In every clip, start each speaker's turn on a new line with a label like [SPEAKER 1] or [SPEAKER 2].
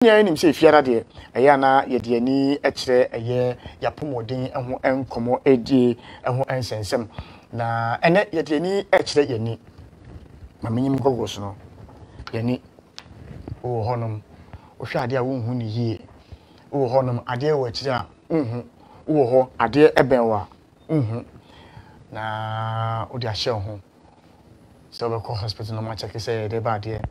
[SPEAKER 1] nya nim say fiara de eya na ye de ani ekire eye yapomodin eho enkomo edie eho ensensem na ene ye de ani ekire yani mamenyim gogos no yani o honom o hwe ade a wonhu ni yie o honom ade wo ekire a nhu wo ho ade ebenwa nhu na o de ahye ho so be ko hospital no ma check say de ba ade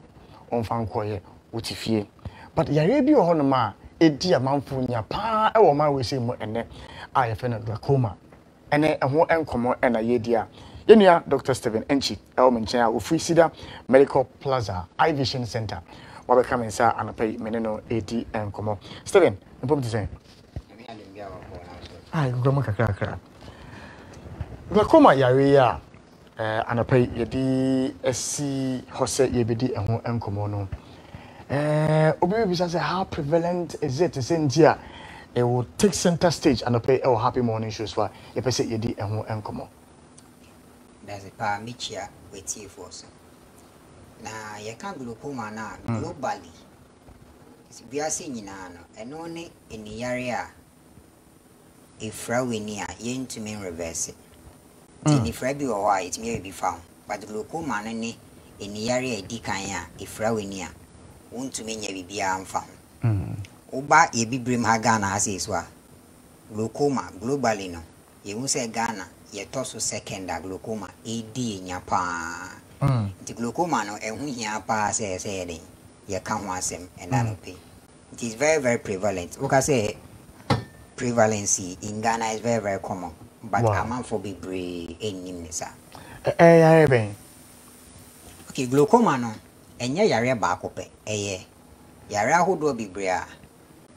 [SPEAKER 1] on fan koye utifie. But yare bi ho no ma edi amanfo nya pa e wo ma we say mu ene a ye fe na glaucoma ene ho enkomo ena ye dia yenua Dr. Stephen Enchi e wo menchen a ofri sida Medical Plaza Eye Vision Center wa be come inside anapai meneno edi enkomo. Stephen mpom ti say ai gogoma kakra glaucoma yare ya anapai yedi esi hose yebedi eho enkomo no obi say how prevalent is it sentia it will take center stage and pay our happy morning shows for you say yedi eho enkomo.
[SPEAKER 2] There's a paramichia with you force na ye can glaucoma na globally we are seeing na no and only in the area if rawini a ye ntumi reverse it if rabi or why it may be found but glaucoma na ni in the area di kan a if rawini a wontumi nya bibia amfa ho oba ye bibrim ha Ghana ase so a glaucoma globally no ye hu say Ghana ye toso second glaucoma edi nya pa the glaucoma no ehun hia pa say den ye ka ho asem and that pay it is very very prevalent we can say prevalency in Ghana is very very common but amount for be brave enim ni sa okay glaucoma no enye yare ba akope eye yare ahodo bebre a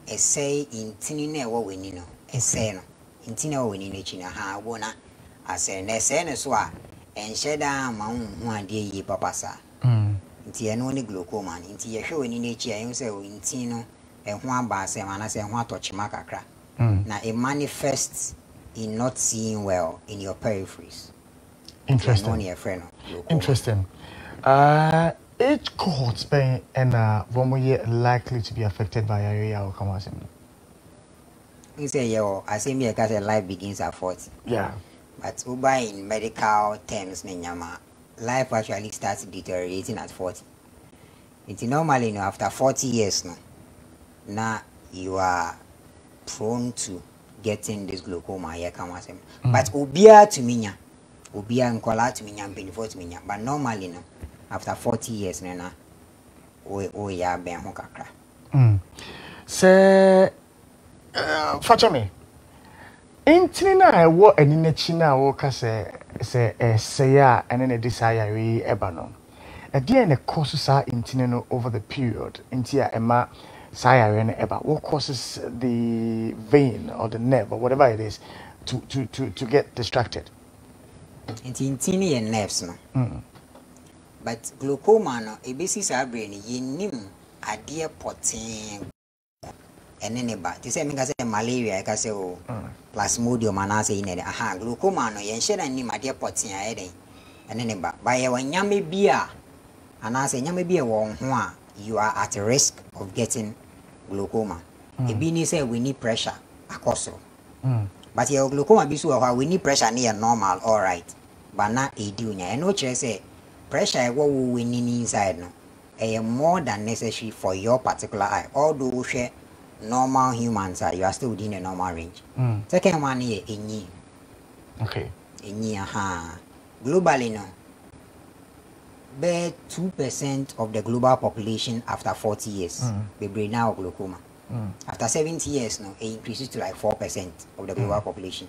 [SPEAKER 2] esay intini na ewo weni no esay no intini ewo weni na chi na ha wona ase na esay ne so a enhyeda ma hu ade yi papa sa nti eno ne glaucoma nti ye hwe weni na chi ayen say intini no eho aba ase ma na say eho atochima kakra na it manifests in not seeing well in your peripheries.
[SPEAKER 1] Interesting. Each cohort being and likely to be affected by area or come.
[SPEAKER 2] You say, yo, I say me a life begins at 40.
[SPEAKER 1] Yeah.
[SPEAKER 2] But Uber in medical terms, life actually starts deteriorating at 40. It's normally, after 40 years, now you are prone to getting this glaucoma. But Ubia to minya, Ubia and Kola to minya, before to minya. But normally, after 40 years, we ya ben hokakra.
[SPEAKER 1] Say, Fachame, Intina, what any nechina woka say ya and then a desire ebano. A dear and a causes are intino over the period, intia emma siren eba. What causes the vein or the nerve or whatever it is to get distracted?
[SPEAKER 2] Intini and nerves, no. But glaucoma no e basis our brain yenim ade potin eneneba ti say me ka say malaria e ka say o plasmodium ana say ine aha glaucoma no yen hye dan nim ade potin a eden eneneba ba ye wanyame bia ana say nyame bia wo ho a you are at risk of getting glaucoma e bi ni say we need pressure akoso but your glaucoma bi so wa we need pressure near normal all right but na e di unya e no kire say pressure what we need inside no more than necessary for your particular eye. Although we share normal humans you are still within a normal range. Second one is enyi.
[SPEAKER 1] Okay.
[SPEAKER 2] Enyi globally no. Be 2% of the global population after 40 years be brain now glaucoma. After 70 years no it increases to like 4% of the global population.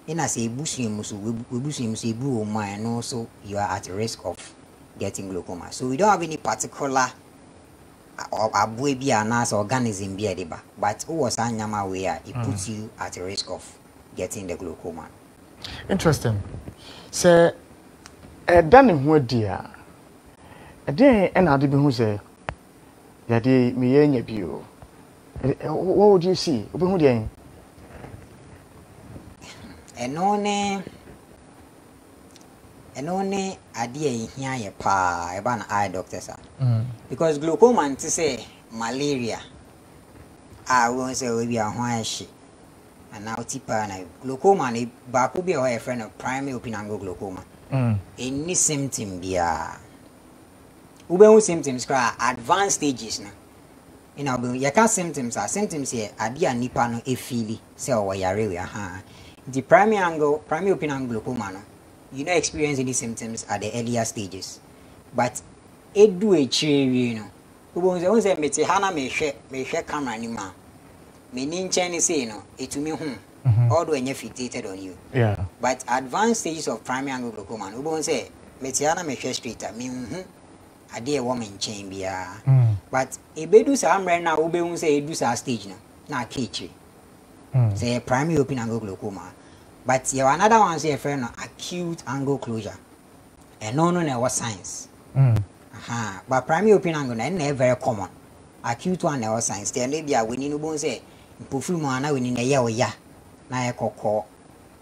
[SPEAKER 2] In as a bushim and also you are at risk of getting glaucoma. So we don't have any particular organism but who was anyama where it puts you at risk of getting the glaucoma.
[SPEAKER 1] Interesting. So done in what dear a day and I'd be who say that day me any view. What would you see?
[SPEAKER 2] Enone idea in here pa eba na eye doctor sir. Because glaucoma to say malaria. I won't say we are why she. And now tipa na glaucoma ni ba ko bi a friend of primary open angle glaucoma. Any symptom bia. Ube symptoms kra advanced stages na. You can symptoms here ade a nipa no e feeli say o yare we aha. The primary open angle glaucoma no. You don't experience any symptoms at the earlier stages. But it do a cheery, Who say me hana me share camera ni ma. Me ninchen say no, it to me all the way fixated on you.
[SPEAKER 1] Yeah.
[SPEAKER 2] But advanced stages of primary angle glaucoma, who say me hana me share straight me a dear woman chain bia. But a bedu sa right now ube say do sa stage na kitchen. Say primary open angle glaucoma. But you have another one say friend acute angle closure. And no was science. But primary open angle na very common. Acute one was science. There may be a winning no say perfume na winning a year or ya. Na koko.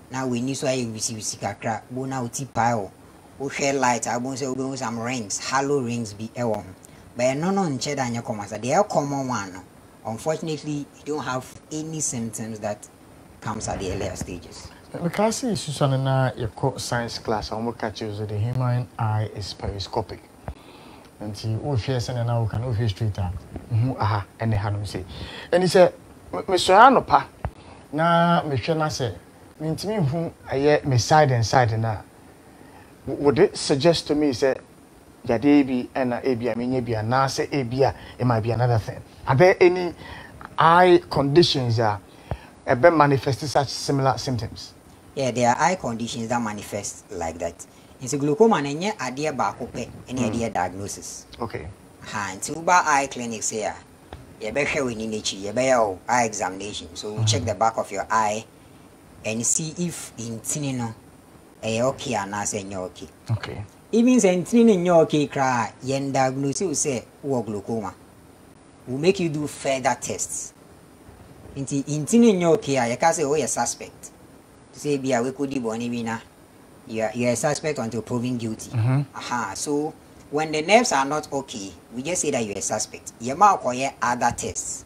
[SPEAKER 2] Now we need so I receive sikakra. Bona uti pile. O share light. I won't say some rings. Halo rings be a one. But no cheddar and your commas. They are common one. Unfortunately, you don't have any symptoms that comes at the earlier stages.
[SPEAKER 1] Because Susan na your science class, I will catch you the human eye is periscopic. And see, oh, yes, and now can over street. Aha, and the hand say. And he said, Mr. Anopa, na Michelle say, mean to me whom I yet me side and side now. Would it suggest to me, say, Yadebi and Abia, I mean, Abia, now say Abia, it might be another thing. Are there any eye conditions that manifest such similar symptoms?
[SPEAKER 2] Yeah, there are eye conditions that manifest like that. In the glaucoma, any idea bakope, any idea diagnosis.
[SPEAKER 1] Okay.
[SPEAKER 2] Until eye clinics here, you better we need you better eye examination. So we check the back of your eye and see if in tinino okay or not say okay.
[SPEAKER 1] Okay.
[SPEAKER 2] Even say tinino okay, cry yen diagnosis say glaucoma. We'll make you do further tests. In tinino okay, you can say oh you suspect. Say be a we could you're a suspect until proven guilty. So when the nerves are not okay, we just say that you're a suspect. You might require other tests.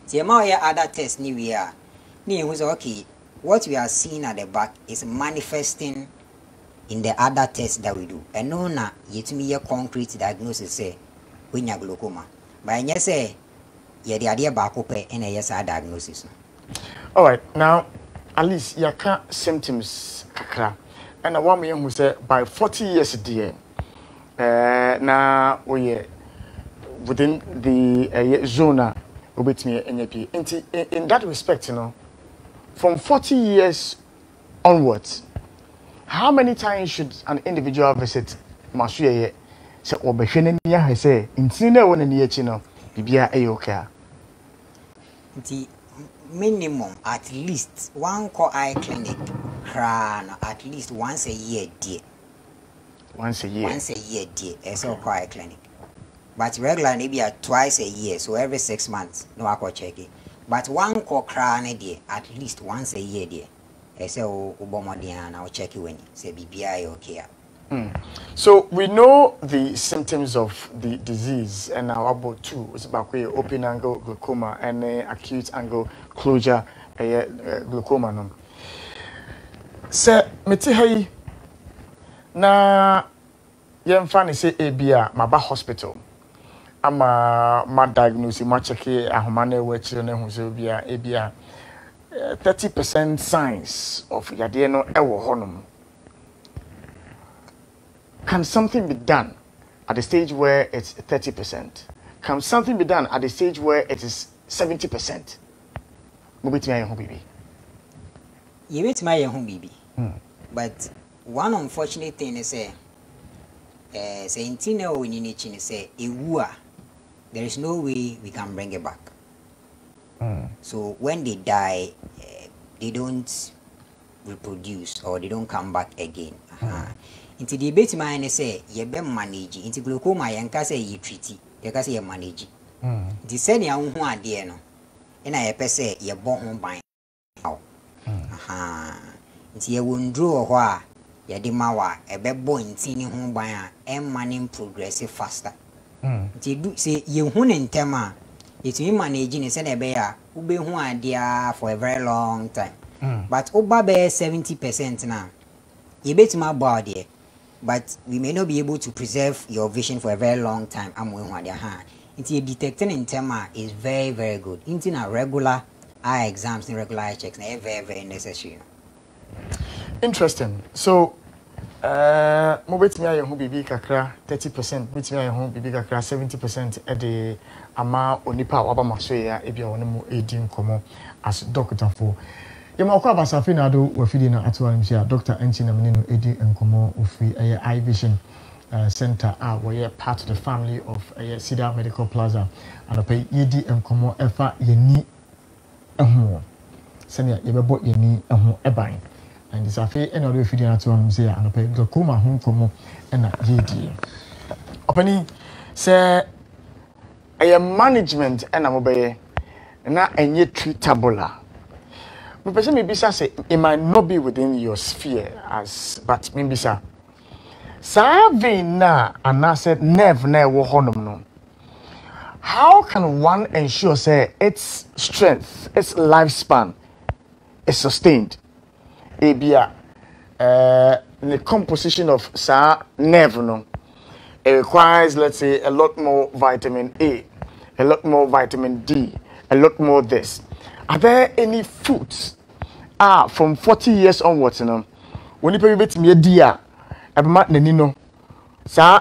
[SPEAKER 2] So you might other tests okay. What we are seeing at the back is manifesting in the other tests that we do. And no na yet me a concrete diagnosis say when you glaucoma. But you say you're the idea back up and a yes diagnosis.
[SPEAKER 1] All right, now at least you can't symptoms kakra. And a woman who said by 40 years dear, now we within the zona with me in that respect, from 40 years onwards, how many times should an individual visit Masuye? So, or Beshenia has said, in Tina, one in the Chino, Bibia Ayoka.
[SPEAKER 2] Minimum at least one eye clinic at least once a year dear. Once a year dear as a eye clinic. But regularly be twice a year, so every 6 months no I check it. But one dear at least once a year dear. As a Obamadian I'll check you when say BBI okay.
[SPEAKER 1] So we know the symptoms of the disease, and now about two is about open angle glaucoma and acute angle closure glaucoma. No. Sir, meti na yemfa ne say ebia maba hospital. Ama ma diagnose ma check ahoma na we chire na hu say ebia 30% signs of yade no ewo honom. Can something be done at the stage where it's 30%? Can something be done at the stage where it is 70%?
[SPEAKER 2] But one unfortunate thing is say there is no way we can bring it back. So when they die, they don't reproduce or they don't come back again. Into the debate mine say ye be manage into glaucoma yanka say ye treat ye ka say ye manage. The say ya hu ade no na ye pe say ye bo ho ban. Nti ye wondro ho a ye de mawa e be bo nti ni ho ban a e manim progress faster. Nti do say ye hu ne ntem a It's me managing a senebea who be who idea for a very long time. But over 70% now. You bet my body, but we may not be able to preserve your vision for a very long time. I'm going on their hand. Into detecting in tema is very, very good. Into a regular eye exams and regular eye checks, very, very necessary.
[SPEAKER 1] Interesting. So, mo betimi aye ho bibi kakra 30%, betimi aye ho bibi kakra 70% e de ama onipa waba maso ya e bia wono mu edi nkomo as doctor for. Ye ma kwa basafi na do wafidi na atwa nimsia Dr. Anchi na menino edi nkomo ofi eye vision center where part of the family of Cedar Medical Plaza and pay yedi nkomo efa yeni eho senia ye bebo yeni eho eban. And this affair, and other feeding at one say, and a pay glaucoma home como and a yedi. Opening say a management and a mobile, and not any treatable. But maybe say it might not be within your sphere, as but maybe sir. Na and I said never honum. How can one ensure say its strength, its lifespan is sustained? Ebia the composition of nerve no, it requires, let's say, a lot more vitamin A, a lot more vitamin D, a lot more this. Are there any foods from 40 years onwards, you know, when you pay bit me a dear about nenino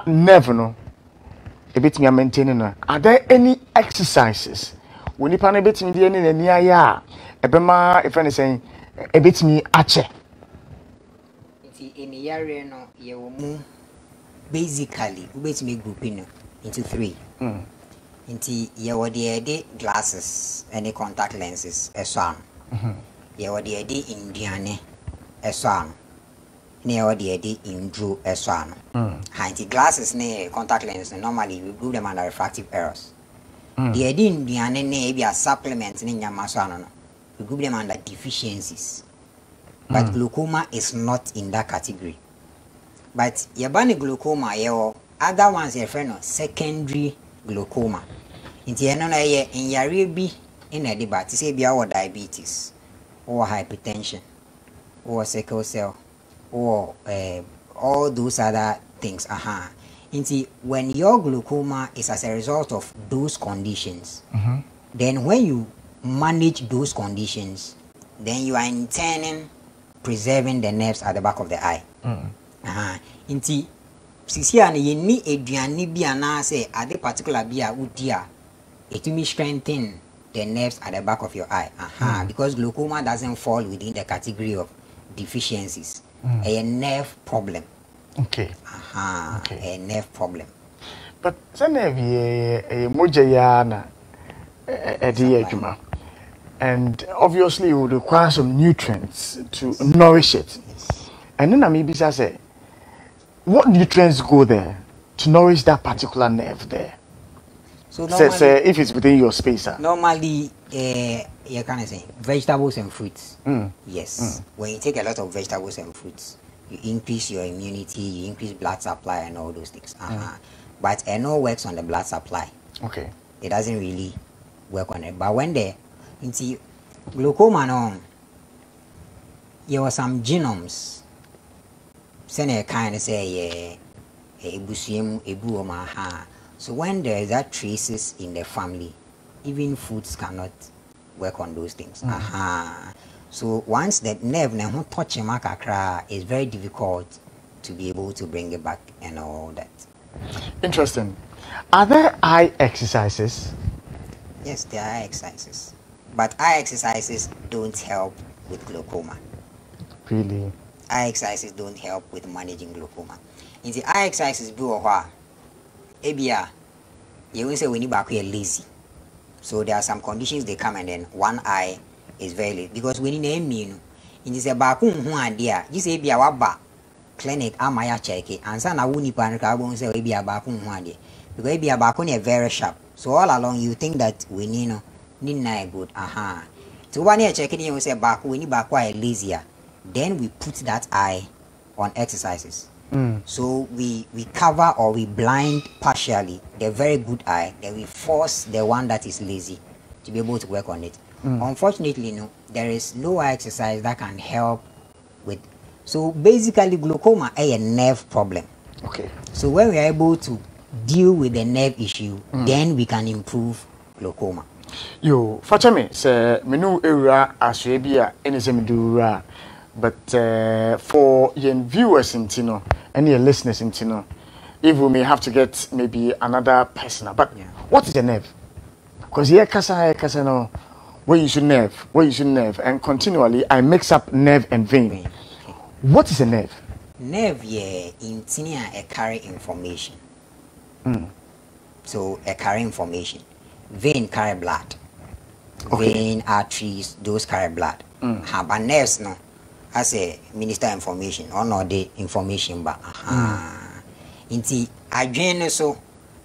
[SPEAKER 1] nerve no a bit me maintaining? Are there any exercises when you pan a bit me the near ya ebema if anything a bit me ache?
[SPEAKER 2] In Viaryano, you will basically bit me grouping into three. Into your the glasses and the contact lenses, a song. Your the Indiane, a song. Near the in Drew, a song. Hinty glasses near contact lenses, normally we group them under refractive errors. The idea Indiane may be a supplement in your masano. We group them under deficiencies. But glaucoma is not in that category. But yabani glaucoma, your other ones, your friend, secondary glaucoma. In the end, in Yaribi, in a debate, say be our diabetes, or hypertension, or sickle cell, or all those other things. When your glaucoma is as a result of those conditions, then when you manage those conditions, then you are intending preserving the nerves at the back of the eye. Inti sisi ane ye ni eduane bi ana say at the particular bia udia it will strengthen the nerves at the back of your eye. Because glaucoma doesn't fall within the category of deficiencies. A nerve problem.
[SPEAKER 1] Okay.
[SPEAKER 2] A nerve problem.
[SPEAKER 1] But a mojayana a and obviously it would require some nutrients to nourish it. And then maybe I say, what nutrients go there to nourish that particular nerve there? So normally, if it's within your space.
[SPEAKER 2] Normally, you can say vegetables and fruits. Yes. When you take a lot of vegetables and fruits, you increase your immunity, you increase blood supply and all those things. But NO works on the blood supply. Okay. It doesn't really work on it. But when they into glaucoma no, there were some genomes. Sene kind of say so when there is that traces in the family, even foods cannot work on those things. So once the nerve na touch makakra, it's very difficult to be able to bring it back and all that.
[SPEAKER 1] Interesting. Are there eye exercises?
[SPEAKER 2] Yes, there are exercises. But eye exercises don't help with glaucoma.
[SPEAKER 1] Really?
[SPEAKER 2] Eye exercises don't help with managing glaucoma. In the eye exercises, you will say when you back here lazy. So there are some conditions they come and then one eye is very late. Because when you name me, in this bakun who idea, you say be a waba clinic amaya check it and sana wuni pan carbon say be a bakun who idea. Because be a bakun very sharp. So all along you think that we need good. So one year checking you say back when you back quite lazier. Then we put that eye on exercises. So we cover or we blind partially the very good eye, then we force the one that is lazy to be able to work on it. Unfortunately, no, there is no eye exercise that can help with. So basically, glaucoma is a nerve problem.
[SPEAKER 1] Okay.
[SPEAKER 2] So when we are able to deal with the nerve issue, then we can improve glaucoma.
[SPEAKER 1] Yo, Fatame, sir, menu era aswebia enisem but for your viewers in Tino and your listeners in Tino, if we may have to get maybe another person, but what is a nerve? Because here kasa no, where you should nerve, and continually I mix up nerve and vein.
[SPEAKER 2] Okay.
[SPEAKER 1] What is a nerve?
[SPEAKER 2] Nerve, in Tinia, carry information. So carry information. Vein carry blood.
[SPEAKER 1] Okay.
[SPEAKER 2] Vein, arteries, those carry blood. But nerves, no, as a minister information or not the information, but inti adwene so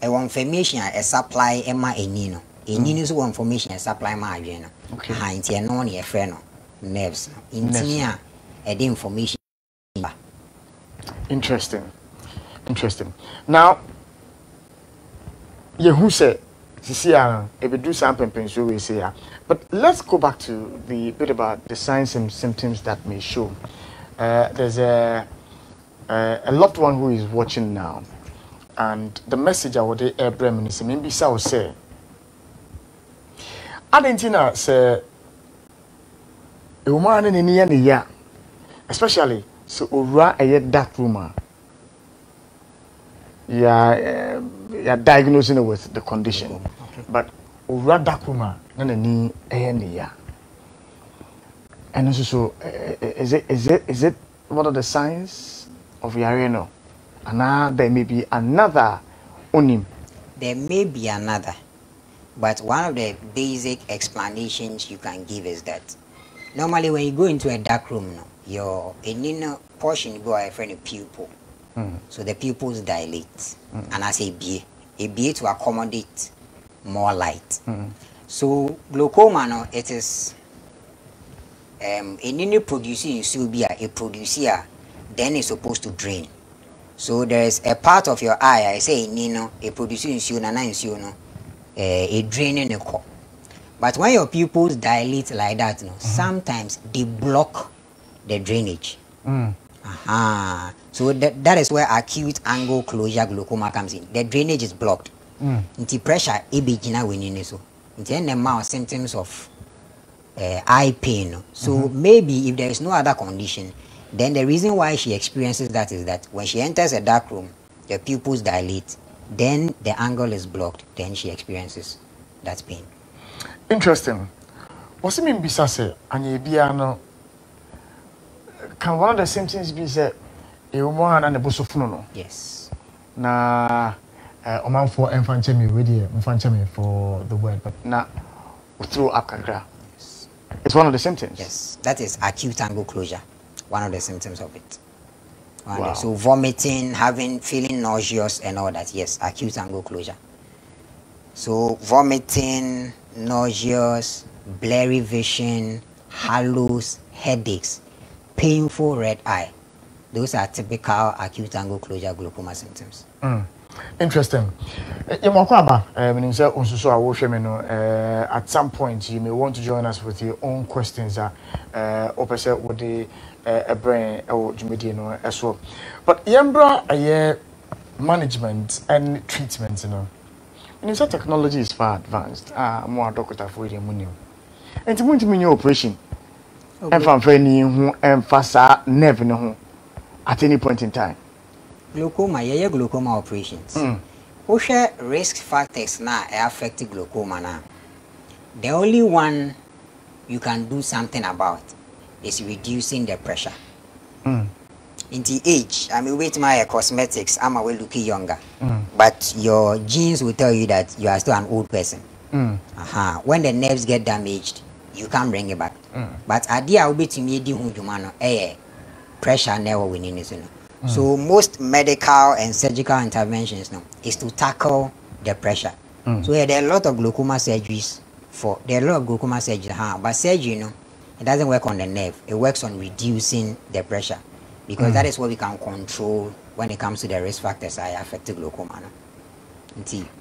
[SPEAKER 2] information a supply ema enino. Enino so information a supply ma adwene.
[SPEAKER 1] Okay.
[SPEAKER 2] Inti eno ne efre no nerves. Inti a the information.
[SPEAKER 1] Interesting. Now, you who said, if we do something, we say, but let's go back to the bit about the signs and symptoms that may show. There's a loved one who is watching now, and the message I would Abraham is maybe so say. Argentina say, a woman in the year, especially so over a dark room. You're diagnosing it with the condition, but over dark room, none any year. And also, so is it one of the signs of Viaryano? And now there may be another onim.
[SPEAKER 2] There may be another, but one of the basic explanations you can give is that normally when you go into a dark room, no, your inner portion go a friend pupil. So the pupils dilate, and I say be to accommodate more light. So glaucoma, no, it is inner producing subia a producer, then it's supposed to drain. So there is a part of your eye, I say nino, a producing no, a draining a core. But when your pupils dilate like that, no, sometimes they block the drainage. So that is where acute angle closure glaucoma comes in. The drainage is blocked. Inti pressure ebijina wenini so. Inti ene symptoms of eye pain. So maybe if there is no other condition, then the reason why she experiences that is that when she enters a dark room, the pupils dilate, then the angle is blocked, then she experiences that pain.
[SPEAKER 1] Interesting. What's it mean bisase anye Viaryano? Can one of the symptoms be said a woman and a bosofuno?
[SPEAKER 2] Yes.
[SPEAKER 1] Na oman for infantry ready infantry for the word, but now through akakra.
[SPEAKER 2] Yes.
[SPEAKER 1] It's one of the symptoms.
[SPEAKER 2] Yes, that is acute angle closure. One of the symptoms of it.
[SPEAKER 1] Wow.
[SPEAKER 2] So vomiting, feeling nauseous and all that. Yes, acute angle closure. So vomiting, nauseous, blurry vision, halos, headaches, painful red eye. Those are typical acute angle closure glaucoma symptoms.
[SPEAKER 1] Interesting. At some point you may want to join us with your own questions opposite with the brain or as well. But yambra management and treatment, you know. And so technology is far advanced. More doctor for the money. And to move your operation. And from any who emphasize never know at any point in time.
[SPEAKER 2] Glaucoma, glaucoma operations. Which risk factors now affect glaucoma now? The only one you can do something about is reducing the pressure. In the age, I mean, with my cosmetics, I'm a looking younger, but your genes will tell you that you are still an old person. When the nerves get damaged, you can't bring it back. But idea will be to me the pressure never winning is. So most medical and surgical interventions now is to tackle the pressure. So there are a lot of glaucoma surgeries but surgery, you know, it doesn't work on the nerve. It works on reducing the pressure because that is what we can control when it comes to the risk factors I affect glaucoma. No?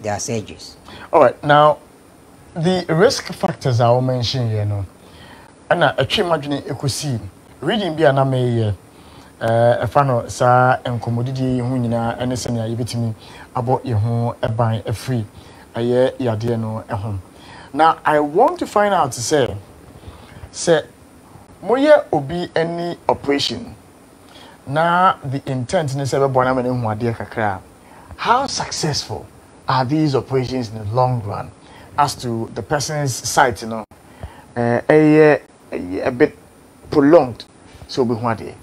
[SPEAKER 2] There are surgeries.
[SPEAKER 1] All right, now the risk factors I will mention here, no, and a trim margin equity reading be an ame a fan sa and commodity hunina and a senior yibitimi about your home a buy a free a year yadiano a home. Now I want to find out to say moye obi any operation. Now the intent in the bonam and wadia kakra. How successful are these operations in the long run as to the person's sight, you know, a bit prolonged, so be what day?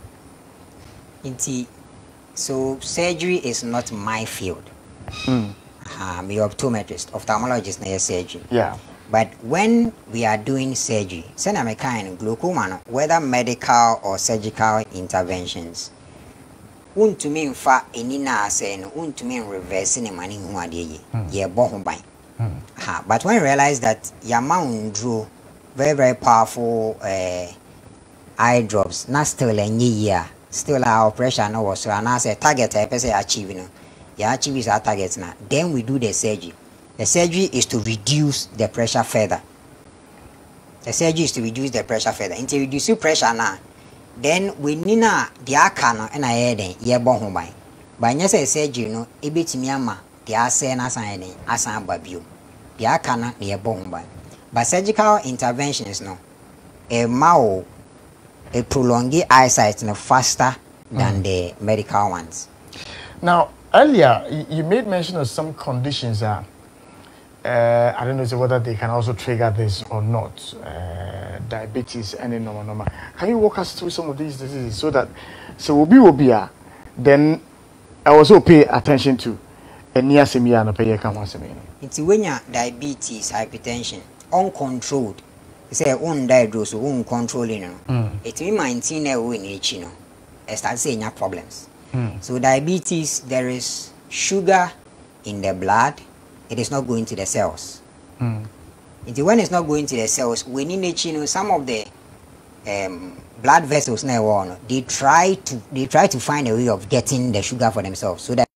[SPEAKER 2] So surgery is not my field. I'm an optometrist, ophthalmologist na surgery.
[SPEAKER 1] Yeah.
[SPEAKER 2] But when we are doing surgery, send a kind glaucoma, whether medical or surgical interventions, to me fa any na say no to me reversing money who are ye bohum by. But when I realize that your mount drew very powerful eye drops, not still a year, still our pressure no was so and I say target I say achieving your achieve is our targets now. Then we do the surgery. The surgery is to reduce the pressure further. The surgery is to reduce the pressure further. Until you reduce pressure now, then we need the akano and I had a year born by. But yes, a surgery, no, a bit miama, the asen asan babu. The akana near born by. But surgical interventions, no, a prolonged eyesight no faster than the medical ones.
[SPEAKER 1] Now, earlier you made mention of some conditions that I don't know whether they can also trigger this or not. Diabetes and normal. Can you walk us through some of these diseases so that we'll be then I also pay attention to and near semi and pay
[SPEAKER 2] it's when you diabetes, hypertension, uncontrolled. Say undiagnosed, uncontrolling. It means maintain a way in each, you know, start saying your problems. So diabetes, there is sugar in the blood. It is not going to the cells. When it's not going to the cells, we need some of the blood vessels now they try to find a way of getting the sugar for themselves. So that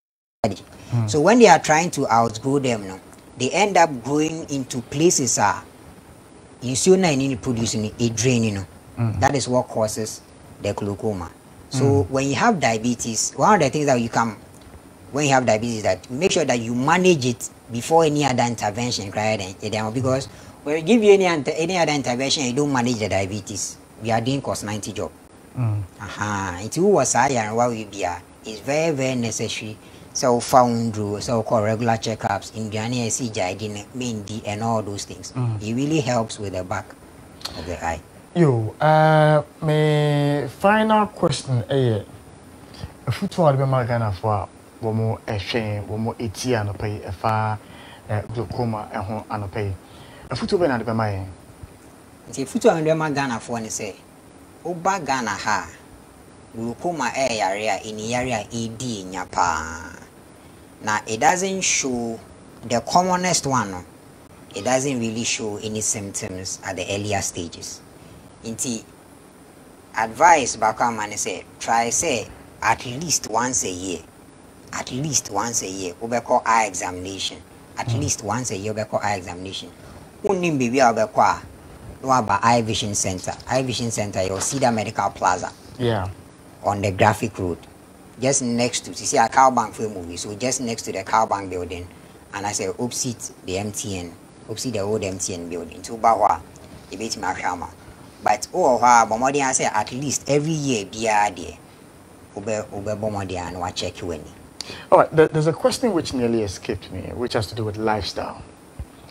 [SPEAKER 2] so when they are trying to outgrow them, no, they end up growing into places you still need producing a drain, you know. That is what causes the glaucoma. So when you have diabetes, one of the things that you can when you have diabetes that make sure that you manage it before any other intervention, because when you give you any other intervention, you don't manage the diabetes. We are doing cost 90 job. It was and what we be is very, very necessary. So found through so called regular checkups in Ghana, main D and all those things. It really helps with the back of the eye.
[SPEAKER 1] My final question is a football Ghana for womo a shame, womo etia no pay a far glaucoma and home and pay. A football and the my
[SPEAKER 2] the football and Ghana for any say, Oba Ghana ha glaucoma area in the area ED in Japan. Now it doesn't show the commonest one, it doesn't really show any symptoms at the earlier stages. Inti advice back on say try say at least once a year. At least once a year, we call eye examination. At least once a year, we call eye examination. Only baby we call no about eye vision center. Eye vision center, you'll see the medical plaza.
[SPEAKER 1] Yeah.
[SPEAKER 2] On the graphic road, just next to see a car bank film movie. So just next to the car bank building, and I say opposite the MTN, opposite the old MTN building. To Bawa, the bit my shama. But Bomodi I say at least every year be a day. Ube Bomodi and what check you any.
[SPEAKER 1] All right, there's a question which nearly escaped me, which has to do with lifestyle.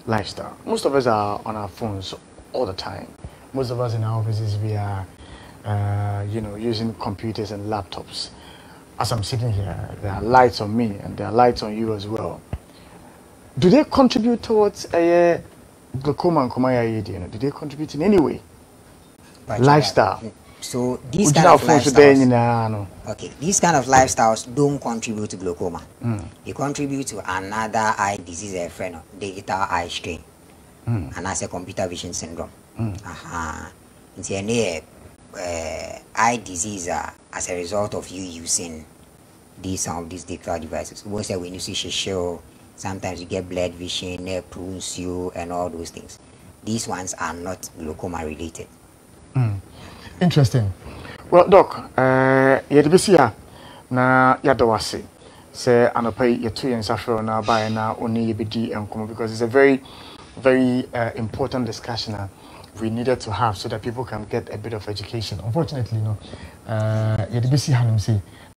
[SPEAKER 1] Lifestyle. Most of us are on our phones all the time. Most of us in our offices, we are, using computers and laptops. As I'm sitting here, there are lights on me and there are lights on you as well. Do they contribute towards a glaucoma and coma? Do they contribute in any way? Lifestyle.
[SPEAKER 2] So these kind of lifestyles, okay, these kind of lifestyles don't contribute to glaucoma. They contribute to another eye disease, a friend, digital eye strain, and as a computer vision syndrome. It's an eye disease as a result of you using some of these digital devices. We say when you see show, sometimes you get blurred vision, prunes you, and all those things. These ones are not glaucoma related.
[SPEAKER 1] Interesting. Well, Doc, yedibisia na yadawasi. Say anopai yetu yensafro na ba na oni yebedi enkomo, because it's a very important discussion we needed to have so that people can get a bit of education. Unfortunately, no. Yedibisi hanum say